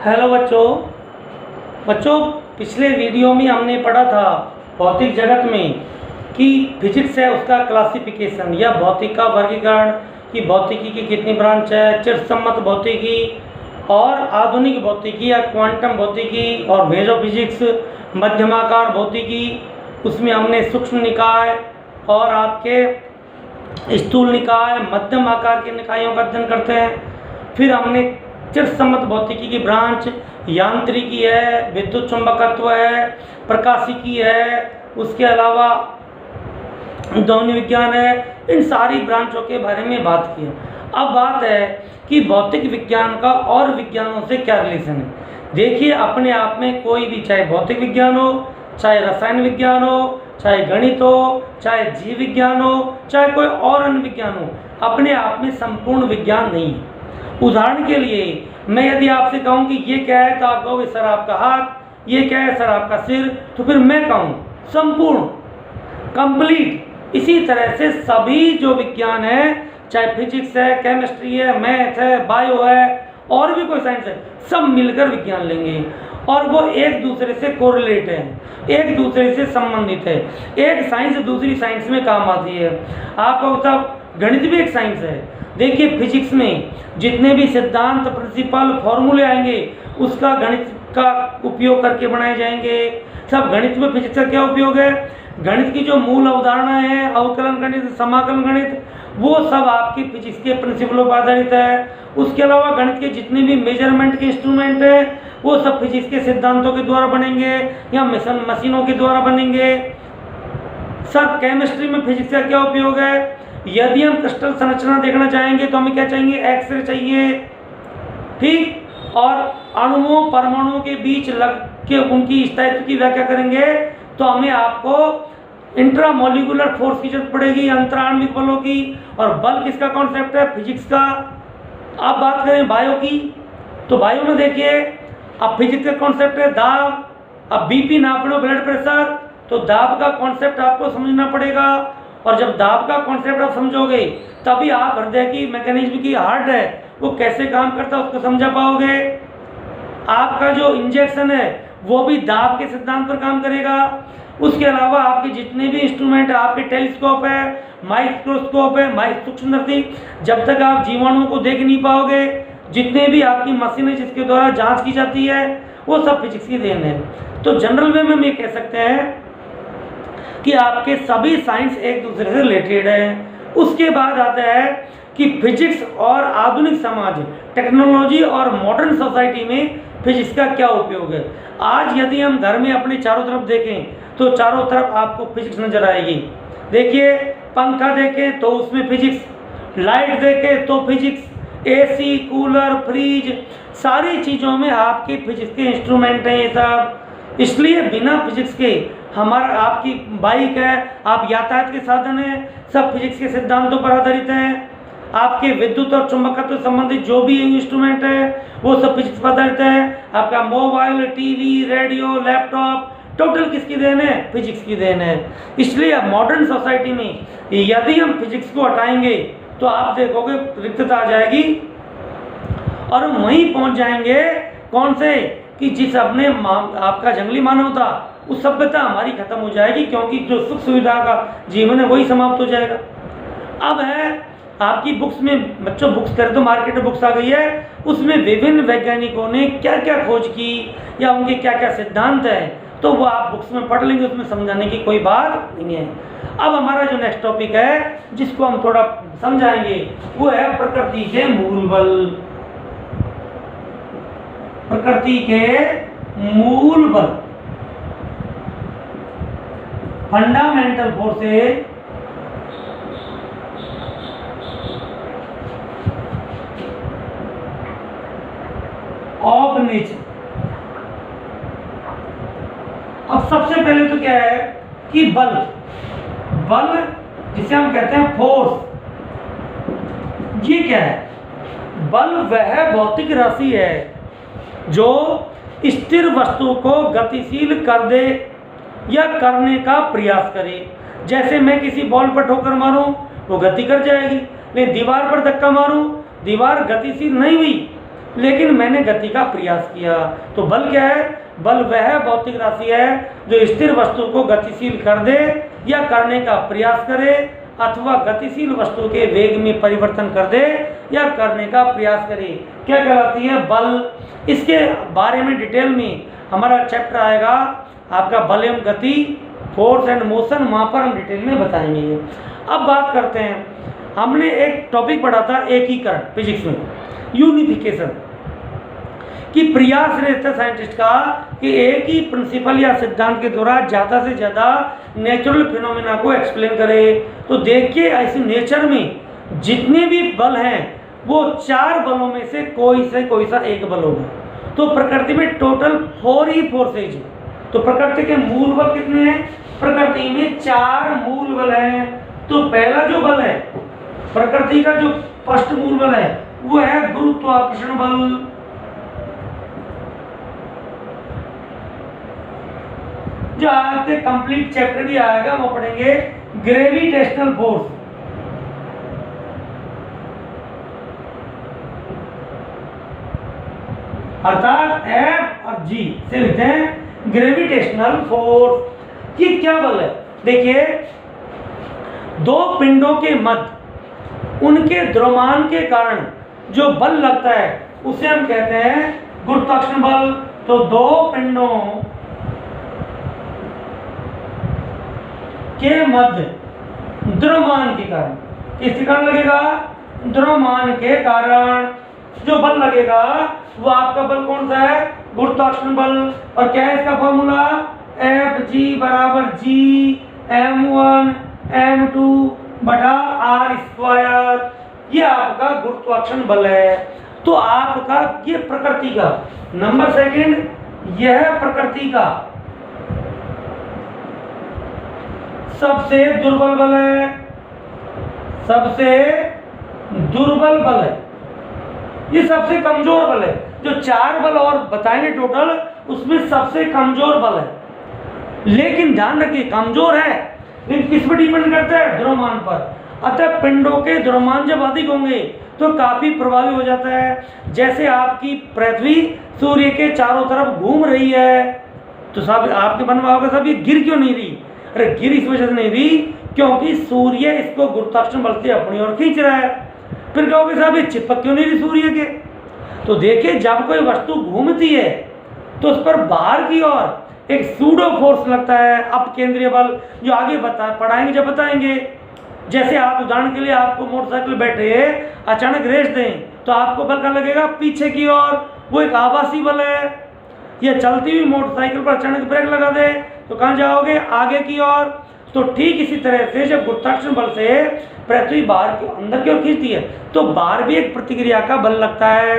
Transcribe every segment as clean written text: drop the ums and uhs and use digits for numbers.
Hello बच्चों। पिछले video में हमने पढ़ा था भौतिक जगत में कि फिजिक्स है उसका क्लासिफिकेशन या भौतिक का वर्गीकरण, कि भौतिकी की कितनी ब्रांच है, चिरसम्मत भौतिकी और आधुनिक भौतिकी या क्वांटम भौतिकी और मेजो फिजिक्स, मध्यमाकार भौतिकी। उसमें हमने सूक्ष्म निकाय और आपके स्थूल निकाय, मध्यम आकार के निकायों का अध्ययन करते हैं। फिर हमने चिरसम्मत भौतिकी की ब्रांच यांत्रिकी है, विद्युत चुंबकत्व है, प्रकाशिकी है, उसके अलावा ध्वनि विज्ञान है, इन सारी ब्रांचों के बारे में बात की है। अब बात है कि भौतिक विज्ञान का और विज्ञानों से क्या रिलेशन है। देखिए, अपने आप में कोई भी, चाहे भौतिक विज्ञान हो, चाहे रसायन विज्ञान हो, चाहे गणित हो, चाहे जीव विज्ञान हो, चाहे कोई और अन्य विज्ञान हो, अपने आप में संपूर्ण विज्ञान नहीं है। उदाहरण के लिए मैं यदि आपसे कहूं कि ये क्या है, तो आप कहोगे सर आपका हाथ, ये क्या है सर आपका सिर, तो फिर मैं कहूं संपूर्ण, कंप्लीट। इसी तरह से सभी जो विज्ञान है, चाहे फिजिक्स है, केमिस्ट्री है, मैथ है, बायो है और भी कोई साइंस है, सब मिलकर विज्ञान लेंगे और वो एक दूसरे से कोरिलेट है, एक दूसरे से संबंधित है। एक साइंस दूसरी साइंस में काम आती है। आपको सब गणित भी एक साइंस है। देखिए, फिजिक्स में जितने भी सिद्धांत, प्रिंसिपल, फॉर्मूले आएंगे उसका गणित का उपयोग करके बनाए जाएंगे। सब गणित में फिजिक्स का क्या उपयोग है? गणित की जो मूल अवधारणा है, अवकलन गणित, समाकलन गणित, वो सब आपकी फिजिक्स के प्रिंसिपलों पर आधारित है। उसके अलावा गणित के जितने भी मेजरमेंट के इंस्ट्रूमेंट हैं वो सब फिजिक्स के सिद्धांतों के द्वारा बनेंगे या मशीनों के द्वारा बनेंगे। सब केमिस्ट्री में फिजिक्स का क्या उपयोग है? यदि हम क्रिस्टल संरचना देखना चाहेंगे तो हमें क्या चाहिए? एक्सरे चाहिए, ठीक। और अणुओं, परमाणुओं के बीच लग के उनकी स्थायित्व की व्याख्या करेंगे तो हमें आपको इंट्रामोलिकुलर फोर्स की जरूरत पड़ेगी, अंतराण्विक बलों की। और बल किसका कॉन्सेप्ट है? फिजिक्स का। अब बात करें बायो की, तो बायो में देखिए, अब फिजिक्स का कॉन्सेप्ट है दाब। अब बीपी नाप लो, ब्लड प्रेशर, तो दाब का कॉन्सेप्ट आपको समझना पड़ेगा। और जब दाब का कॉन्सेप्ट आप समझोगे तभी आप हृदय की मैकेनिज्म की, हार्ट है वो कैसे काम करता है उसको समझा पाओगे। आपका जो इंजेक्शन है वो भी दाब के सिद्धांत पर काम करेगा। उसके अलावा आपके जितने भी इंस्ट्रूमेंट है, आपके टेलीस्कोप है, माइक्रोस्कोप है, सूक्ष्मदर्शी, जब तक आप जीवाणुओं को देख नहीं पाओगे, जितने भी आपकी मशीन है जिसके द्वारा जांच की जाती है वो सब फिजिक्स की देन है। तो जनरल वे में हम ये कह सकते हैं कि आपके सभी साइंस एक दूसरे से रिलेटेड है। उसके बाद आता है कि फिजिक्स और आधुनिक समाज, टेक्नोलॉजी और मॉडर्न सोसाइटी में फिजिक्स का क्या उपयोग है। आज यदि हम घर में अपने चारों तरफ देखें तो चारों तरफ आपको फिजिक्स नजर आएगी। देखिए, पंखा देखें तो उसमें फिजिक्स, लाइट देखें तो फिजिक्स, एसी, कूलर, फ्रिज, सारी चीज़ों में आपके फिजिक्स के इंस्ट्रूमेंट हैं ये सब। इसलिए बिना फिजिक्स के हमारा, आपकी बाइक है, आप यातायात के साधन हैं, सब फिजिक्स के सिद्धांतों पर आधारित हैं। आपके विद्युत और चुंबकत्व संबंधित जो भी इंस्ट्रूमेंट है वो सब फिजिक्स पर आधारित है। आपका mobile, TV, radio, laptop, total किसकी देन है? फिजिक्स की देन है। इसलिए मॉडर्न सोसाइटी में यदि हम फिजिक्स को हटाएंगे तो आप देखोगे रिक्तता आ जाएगी और हम वहीं पहुंच जाएंगे कौन से, कि जिस अपने आपका जंगली मानव था उस सभ्यता हमारी खत्म हो जाएगी, क्योंकि जो सुख सुविधा का जीवन है वही समाप्त हो जाएगा। अब है आपकी बुक्स में, बच्चों बुक्स करें तो मार्केट में बुक्स आ गई है, उसमें विभिन्न वैज्ञानिकों ने क्या क्या खोज की या उनके क्या क्या सिद्धांत हैं, तो वो आप बुक्स में पढ़ लेंगे, उसमें समझाने की कोई बात नहीं है। अब हमारा जो नेक्स्ट टॉपिक है जिसको हम थोड़ा समझाएंगे वो है प्रकृति के मूल बल। प्रकृति के मूल बल, फंडामेंटल फोर्सेज ऑफ नेचर। अब सबसे पहले तो क्या है कि बल जिसे हम कहते हैं फोर्स, ये क्या है? बल वह भौतिक राशि है जो स्थिर वस्तु को गतिशील कर दे या करने का प्रयास करे। जैसे मैं किसी बॉल पर ठोकर मारूं वो गति कर जाएगी, लेकिन दीवार पर धक्का मारूं, दीवार गतिशील नहीं हुई, लेकिन मैंने गति का प्रयास किया। तो बल क्या है? बल वह भौतिक राशि है जो स्थिर वस्तु को गतिशील कर दे या करने का प्रयास करे, अथवा गतिशील वस्तु के वेग में परिवर्तन कर दे या करने का प्रयास करे। क्या कहलाती है? बल। इसके बारे में डिटेल में हमारा चैप्टर आएगा आपका बल एवं गति, फोर्स एंड मोशन, वहाँ पर हम डिटेल में बताएंगे। अब बात करते हैं, हमने एक टॉपिक पढ़ा था एकीकरण फिजिक्स में, यूनिफिकेशन, कि प्रयास रहता है साइंटिस्ट का कि एक ही प्रिंसिपल या सिद्धांत के द्वारा ज़्यादा से ज़्यादा नेचुरल फिनोमेना को एक्सप्लेन करे। तो देखिए ऐसे नेचर में जितने भी बल हैं वो 4 बलों में से कोई सा एक बल होगा। तो प्रकृति में टोटल 4 ही फोर्सेज है। तो प्रकृति के मूल बल कितने हैं? प्रकृति में 4 मूल बल हैं। तो पहला जो बल है प्रकृति का, जो फर्स्ट मूल बल है वो है गुरुत्वाकर्षण बल। जो आगे कंप्लीट चैप्टर भी आएगा वो पढ़ेंगे ग्रेविटेशनल फोर्स। अर्थात F और G से लिखते हैं ग्रेविटेशनल फोर्स। ये क्या बल है? देखिए, 2 पिंडों के मध्य उनके द्रव्यमान के कारण जो बल लगता है उसे हम कहते हैं गुरुत्वाकर्षण बल। तो 2 पिंडों के मध्य द्रव्यमान के कारण, किसके कारण लगेगा? द्रव्यमान के कारण जो बल लगेगा वो आपका बल कौन सा है? गुरुत्वाकर्षण बल। और क्या है इसका फॉर्मूला? Fg बराबर G m1 m2 बटा r²। ये आपका गुरुत्वाकर्षण बल है। तो आपका ये प्रकृति का, नंबर सेकंड, यह प्रकृति का सबसे दुर्बल बल है। सबसे दुर्बल बल है, ये सबसे कमजोर बल है। जो 4 बल और बताएंगे टोटल, उसमें सबसे कमजोर बल है। लेकिन ध्यान रखिए कमजोर है, लेकिन किस पर डिपेंड करता है? द्रव्यमान पर। अतः पिंडों के द्रव्यमान जब अधिक होंगे तो काफी प्रभावी हो जाता है। जैसे आपकी पृथ्वी सूर्य के चारों तरफ घूम रही है, तो सब आपके मन में होगा सब ये गिर क्यों नहीं रही? अरे गिर इस वजह से नहीं रही क्योंकि सूर्य इसको गुरुत्वाकर्षण बल से अपनी ओर खींच रहा है। फिर कहोगे साहब ये चिपक क्यों नहीं रही सूर्य के? तो देखिए, जब कोई वस्तु घूमती है तो उस पर बाहर की ओर एक सूडो फोर्स लगता है, अपकेंद्रीय बल, जो आगे पढ़ाएंगे जब बताएंगे। जैसे आप उदाहरण के लिए आपको मोटरसाइकिल बैठे अचानक रेस दें तो आपको बल कहाँ लगेगा? पीछे की ओर। वो एक आभासी बल है। ये चलती हुई मोटरसाइकिल पर अचानक ब्रेक लगा दे तो कहाँ जाओगे? आगे की ओर। तो ठीक इसी तरह से जब गुरुत्वाकर्षण बल से पृथ्वी बाहर की अंदर की ओर खींचती है तो बाहर भी एक प्रतिक्रिया का बल लगता है,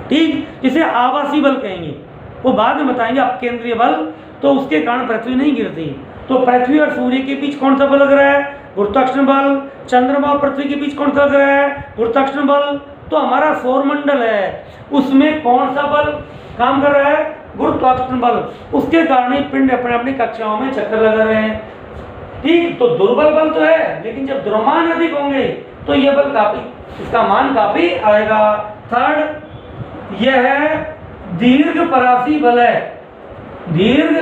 ठीक, जिसे आभासी बल कहेंगे। वो बाद में बताएंगे अपकेंद्रीय बल। तो उसके कारण पृथ्वी नहीं गिरती। तो पृथ्वी और सूर्य के बीच कौन सा बल लग रहा है? गुरुत्वाकर्षण बल। चंद्रमा और पृथ्वी के बीच कौन सा लग रहा है? गुरुत्वाकर्षण बल। तो हमारा सौरमंडल है, उसमें कौन सा बल काम कर रहा है? गुरुत्वाकर्षण बल। उसके कारण ही पिंड अपने अपनी कक्षाओं में चक्कर लगा रहे हैं, ठीक। तो दुर्बल बल तो है, लेकिन जब द्रव्यमान अधिक होंगे तो यह बल काफी, इसका मान काफी आएगा। थर्ड, यह है दीर्घ परासी बल है। दीर्घ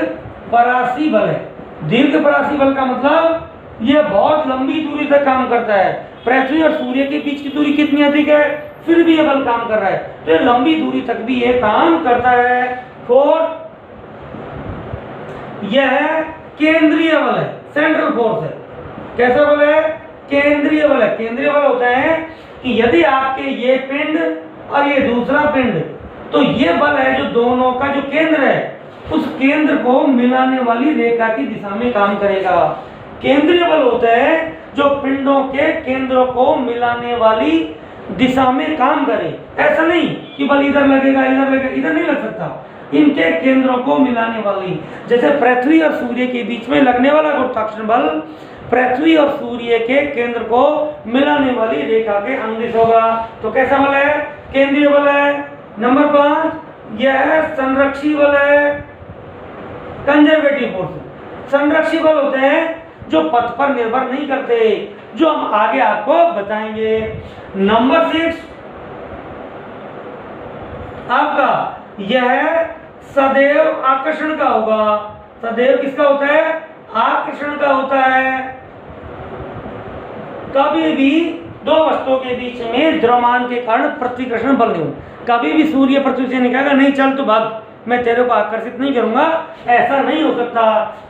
परासी बल है। दीर्घ परासी बल का मतलब यह बहुत लंबी दूरी तक काम करता है। पृथ्वी और सूर्य के बीच की दूरी कितनी अधिक है, फिर भी यह बल काम कर रहा है। तो यह लंबी दूरी तक भी यह काम करता है। फोर्थ, यह केंद्रीय बल है, सेंट्रल फोर्स है। कैसा बल है? केंद्रीय बल है। केंद्रीय बल होता है कि यदि आपके ये पिंड और ये दूसरा पिंड, तो ये बल है जो दोनों का जो केंद्र है उस केंद्र को मिलाने वाली रेखा की दिशा में काम करेगा। केंद्रीय बल होता है जो पिंडों के केंद्रों को मिलाने वाली दिशा में काम करे। ऐसा नहीं कि बल इधर लगेगा इधर लगेगा, इधर नहीं लग सकता। इनके केंद्रों को मिलाने वाली, जैसे पृथ्वी और सूर्य के बीच में लगने वाला गुरुत्वाकर्षण बल पृथ्वी और सूर्य के केंद्र को मिलाने वाली रेखा के अनुदिश होगा। तो कैसा बल है? केंद्रीय बल है। नंबर 5, यह संरक्षी बल है, कंजर्वेटिव फोर्स। संरक्षी बल होते हैं जो पथ पर निर्भर नहीं करते, जो हम आगे आपको बताएंगे। नंबर 6, आपका यह सदैव आकर्षण का होगा। सदैव किसका होता है? आकर्षण का होता है। कभी भी दो वस्तुओं के बीच में द्रव्यमान के कारण प्रतिकर्षण बल नहीं होगा। कभी भी सूर्य पृथ्वी से नहीं कहेगा नहीं चल तो भाग, मैं तेरे को आकर्षित नहीं करूंगा, ऐसा नहीं हो सकता।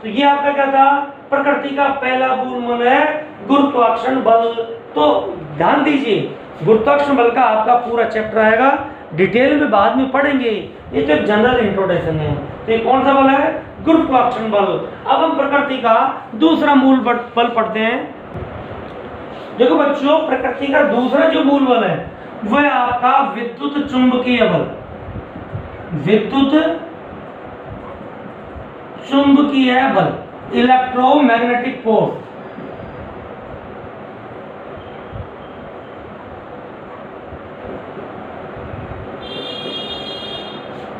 तो ये आपका क्या था? प्रकृति का पहला मूलमंत्र है गुरुत्वाकर्षण बल। तो ध्यान दीजिए, गुरुत्वाकर्षण बल का आपका पूरा चैप्टर आएगा, डिटेल में बाद में पढ़ेंगे, ये तो एक जनरल इंट्रोडक्शन है। तो ये कौन सा बल है? गुरुत्वाकर्षण बल। अब हम प्रकृति का दूसरा मूल बल पढ़ते हैं। देखो बच्चों, प्रकृति का दूसरा जो मूल बल है वह आपका विद्युत चुंबकीय बल। विद्युत चुंबकीय बल, इलेक्ट्रोमैग्नेटिक फोर्स।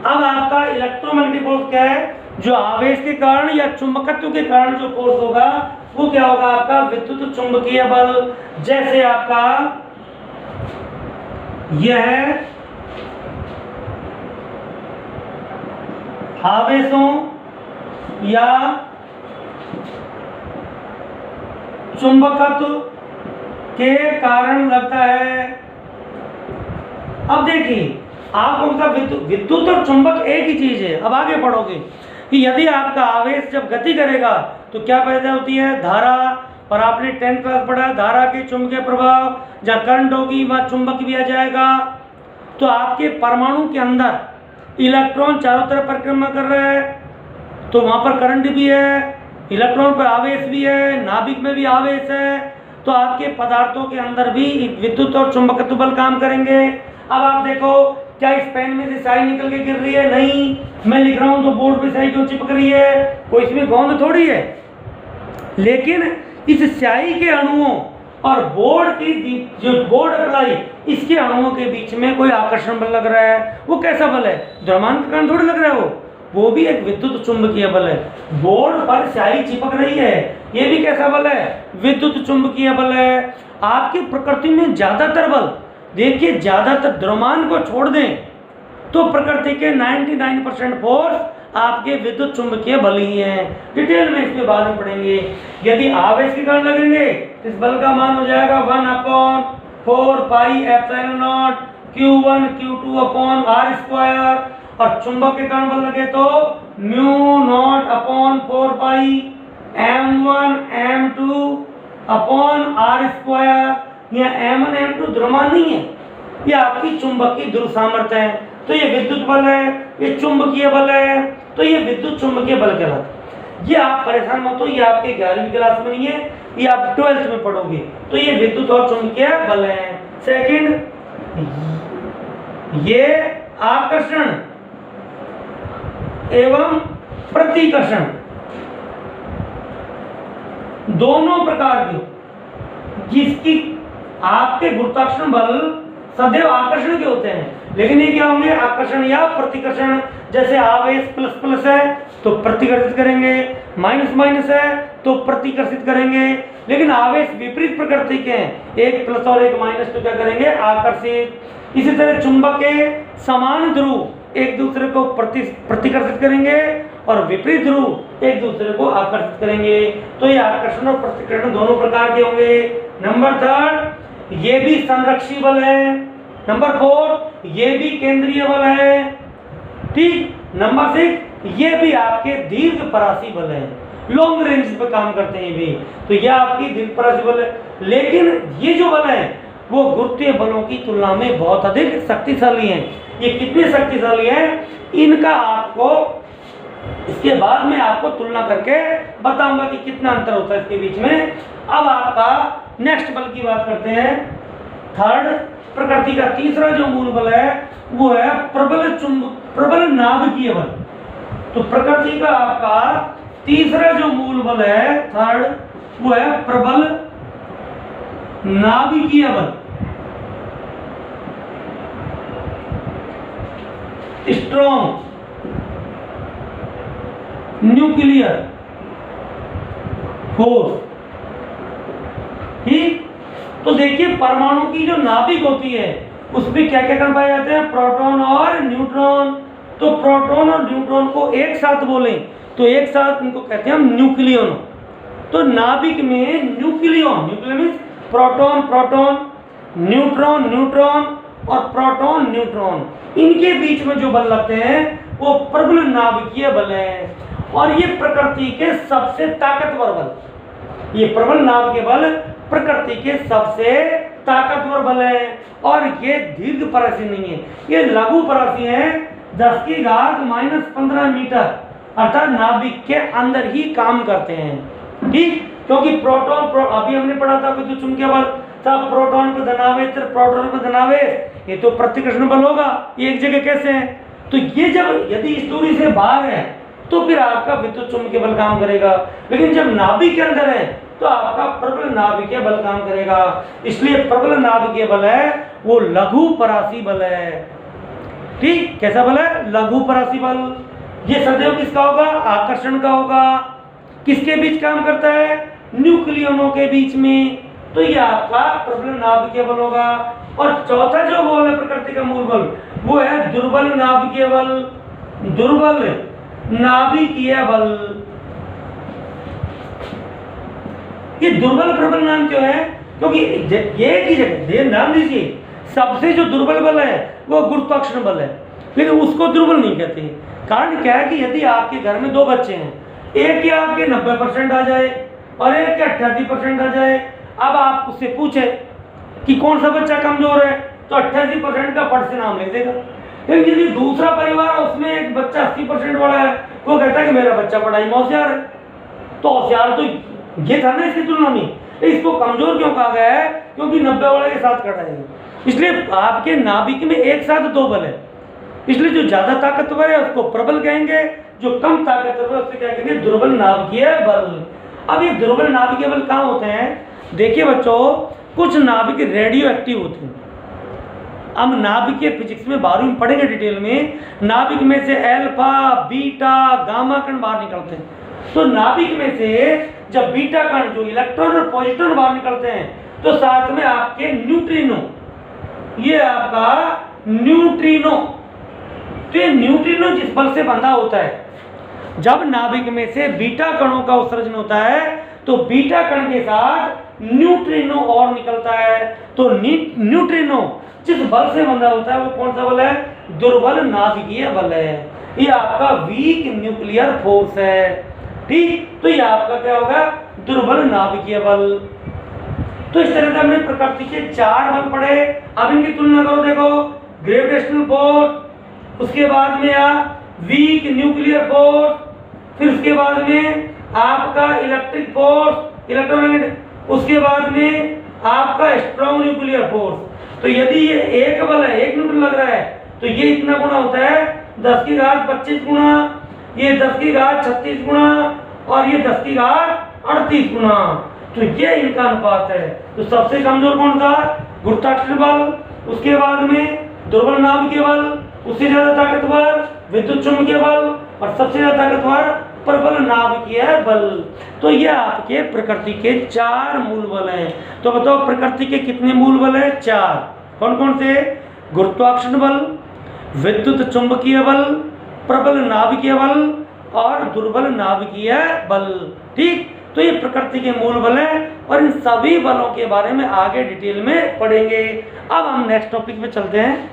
अब आपका इलेक्ट्रोमैग्नेटिक फोर्स क्या है? जो आवेश के कारण या चुंबकत्व के कारण जो फोर्स होगा वो क्या होगा? आपका विद्युत चुंबकीय बल। जैसे आपका यह आवेशों या चुंबकत्व के कारण लगता है। अब देखिए, आपको विद्युत और चुंबक एक ही चीज है। अब आगे पढ़ोगे कि यदि आपका आवेश जब गति करेगा तो क्या पैदा होती है? धारा। और आपने 10th क्लास पढ़ा, धारा के चुंबकीय प्रभाव, जहाँ करंट होगी वहाँ चुंबक भी आ जाएगा। तो आपके परमाणु के अंदर इलेक्ट्रॉन चारों तरफ परिक्रमा कर रहा है, तो वहाँ पर करंट भी है, इलेक्ट्रॉन पर आवेश भी है, नाभिक में भी आवेश है। तो आपके पदार्थों के अंदर भी विद्युत और चुंबकत्व बल काम करेंगे। अब आप देखो, क्या इस पेन में से स्याही निकल के गिर रही है? नहीं। मैं लिख रहा हूं तो बोर्ड पे स्याही क्यों चिपक रही है? कोई इसमें गोंद थोड़ी है। लेकिन इस स्याही के अणुओं और बोर्ड की जो बोर्ड अप्लाई, इसके अणुओं के बीच में कोई आकर्षण बल लग रहा है। वो कैसा बल है? द्रव्यमान के कारण थोड़ी लग रहा है, वो भी एक विद्युत चुंबकीय बल है। बोर्ड पर स्याही चिपक रही है, ये भी कैसा बल है? विद्युत चुंबकीय बल है। आपकी प्रकृति में ज्यादातर बल, देखिए ज्यादातर द्रव्यमान को छोड़ दें तो प्रकृति के 99% फोर्स आपके विद्युत चुंबकीय बल ही हैं। डिटेल में इसके बाद में पढ़ेंगे। यदि आवेश के कारण लगेंगे इस बल का मान हो जाएगा 1/4 pi epsilon not Q1 Q2 upon R square. और चुंबक के कारण बल लगे तो म्यू नॉट अपॉन 4 पाई M1 M2 upon R square. यह M1 M2 द्रव्यमान नहीं है, ये आपकी चुंबक की ध्रुव सामर्थ्य है। तो ये विद्युत बल है, ये चुंबकीय बल है, तो ये विद्युत चुंबकीय बल कहलाता है। ये आप परेशान मत हो, ये आपके 11वीं क्लास में नहीं है, ये आप 12th में पढ़ोगे। तो ये विद्युत और चुंबकीय बल है। सेकंड, ये आकर्षण एवं प्रतिकर्षण दोनों प्रकार के, जिसकी आपके गुरुत्वाकर्षण बल सदैव आकर्षण के होते हैं, लेकिन ये क्या होंगे? आकर्षण या प्रतिकर्षण। जैसे आवेश प्लस प्लस है तो प्रतिकर्षित करेंगे, माइनस माइनस है तो प्रतिकर्षित करेंगे। लेकिन आवेश विपरीत प्रकृति के हैं, एक प्लस और एक माइनस, तो क्या करेंगे? आकर्षित। इसी तरह चुंबक के समान ध्रुव एक दूसरे को प्रतिकर्षित करेंगे और विपरीत ध्रुव एक दूसरे को आकर्षित करेंगे। तो ये आकर्षण और प्रतिकर्षण दोनों प्रकार के होंगे। नंबर 3, ये भी संरक्षी बल है। नंबर 4, ये भी केंद्रीय बल है। ठीक। नंबर 6, ये भी आपके दीर्घ परासी बल है, लॉन्ग रेंज पे काम करते हैं ये भी। तो ये आपकी दीर्घ परासी बल है। लेकिन ये जो बल है वो गुरुत्वीय बलों की तुलना में बहुत अधिक शक्तिशाली हैं। ये कितने शक्तिशाली हैं, इनका आपको इसके बाद में आपको तुलना करके बताऊंगा कि कितना अंतर होता है इसके बीच में। अब आपका नेक्स्ट बल की बात करते हैं। थर्ड, प्रकृति का तीसरा जो मूल बल है वो है प्रबल नाभिकीय बल। तो प्रकृति का आपका तीसरा जो मूल बल है, थर्ड, वो है प्रबल नाभिकीय बल। Strong nuclear force. ठीक। तो देखिए, परमाणु की जो नाभिक होती है उसमें क्या क्या कण पाए जाते हैं, प्रोटॉन और न्यूट्रॉन। तो प्रोटॉन और न्यूट्रॉन को एक साथ बोलें तो एक साथ उनको कहते हैं हम न्यूक्लियन। तो नाभिक में nucleon, nucleon means proton proton, neutron neutron और प्रोटॉन न्यूट्रॉन, इनके बीच में जो बल लगते हैं वो प्रबल नाभिकीय बल है। और ये प्रकृति के सबसे ताकतवर बल, ये प्रबल नाभिकीय बल प्रकृति के सबसे ताकतवर बल है। और ये दीर्घ परासी नहीं है, ये लघु परासी है, 10⁻⁻15 मीटर, अर्थात नाभिक के अंदर ही काम करते हैं। ठीक, क्योंकि प्रोटॉन अभी हमने पढ़ा था विद्युत चुंबकीय बल, तब प्रोटॉन को धनावेश प्रोटॉन को धनावेश, ये तो प्रतिकर्षण बल होगा, ये एक जगह कैसे है। तो ये जब यदि इस दूरी से बाहर है तो फिर आपका विद्युत चुंबकीय बल काम करेगा, लेकिन जब नाभिक के अंदर है तो आपका प्रबल नाभिकीय बल काम करेगा। इसलिए प्रबल नाभिकीय बल है वो लघु परासी बल है। ठीक, कैसा बल है, लघु परासी बल। ये सदैव किसका होगा, आकर्षण का होगा। किसके बीच काम करता है, न्यूक्लियनों के बीच में। तो ये आपका प्रबल नाभिकीय बल होगा। और चौथा जो बल है प्रकृति का मूल बल, वो है दुर्बल नाभिकीय बल। दुर्बल नाभिकीय बल, ये दुर्बल प्रबल नाम क्यों है, क्योंकि ये की जगह ध्यान दीजिए, सबसे जो दुर्बल बल है वो गुरुत्वाकर्षण बल है, लेकिन उसको दुर्बल नहीं कहते। कारण क्या है कि यदि आपके घर में दो बच्चे हैं, एक के आपके 90% आ जाए और एक के 88% आ जाए, अब आप उससे पूछे कि कौन सा बच्चा कमजोर है, तो 88% का फट से नाम लिख देगा। लेकिन यदि दूसरा परिवार उसमें एक बच्चा 80% वाला है, वो कहता है कि मेरा बच्चा पढ़ाई में होशियार है, तो होशियार तो ये था ना इसकी तुलना में, इसको कमजोर क्यों कहा गया है, क्योंकि 90 वाले के साथ कटा है। इसलिए आपके नाभिक में एक साथ दो बल है, इसलिए जो ज्यादा ताकतवर है उसको प्रबल कहेंगे, जो कम ताकतवर है उससे क्या कहेंगे, दुर्बल नाभिकीय बल। अब ये दुर्बल नाभिकीय बल कहाँ होते हैं, देखिए बच्चों, कुछ नाभिक रेडियो एक्टिव होते हैं। हम नाभिकीय फिजिक्स में 12वीं में पढ़ेंगे डिटेल में। नाभिक में से अल्फा बीटा गामा कण बाहर निकलते हैं। तो नाभिक में से जब बीटा कण जो इलेक्ट्रॉन और पॉजिट्रॉन बाहर निकलते हैं, तो साथ में आपके न्यूट्रिनो, ये आपका न्यूट्रिनो, तो ये न्यूट्रिनो जिस बल से बंधा होता है, जब नाभिक में से बीटा कणों का उत्सर्जन होता है तो बीटा कण के साथ न्यूट्रिनो और निकलता है। तो न्यूट्रिनो जिस बल से बंधा होता है वो कौन सा बल है, दुर्बल नाभिकीय बल है। ये आपका वीक न्यूक्लियर फोर्स है। ठीक, तो ये आपका क्या होगा, दुर्बल नाभिकीय बल। तो इस तरह से हमने प्रकृति के 4 बल पढ़े। अब इनकी तुलना करो, देखो, ग्रेविटेशनल फोर्स, उसके बाद में वीक न्यूक्लियर फोर्स, फिर उसके बाद में आपका इलेक्ट्रिक फोर्स इलेक्ट्रोमैग्नेटिक, उसके बाद में आपका स्ट्रॉन्ग न्यूक्लियर फोर्स। तो यदि ये एक बल है, 1 न्यूटन लग रहा है, तो ये इतना गुना होता है 10 की घात 25 गुना, ये 10 की घात 36 गुना और ये 10 की घात 38 गुना। तो ये इनका अनुपात है। तो सबसे कमजोर कौन सा, गुरुत्वाकर्षण बल, उसके बाद में दुर्बल नाभिकीय बल, उससे ज्यादा ताकतवर विद्युत चुंबकीय बल और सबसे ज्यादा ताकतवर प्रबल नाभिकीय बल। तो ये आपके प्रकृति के 4 मूल बल हैं। तो बताओ प्रकृति के कितने मूल बल हैं, 4। कौन कौन से, गुरुत्वाकर्षण बल, विद्युत चुंबकीय बल, प्रबल नाभिकीय बल और दुर्बल नाभिकीय बल। ठीक, तो ये प्रकृति के मूल बल हैं और इन सभी बलों के बारे में आगे डिटेल में पढ़ेंगे। अब हम नेक्स्ट टॉपिक पे चलते हैं।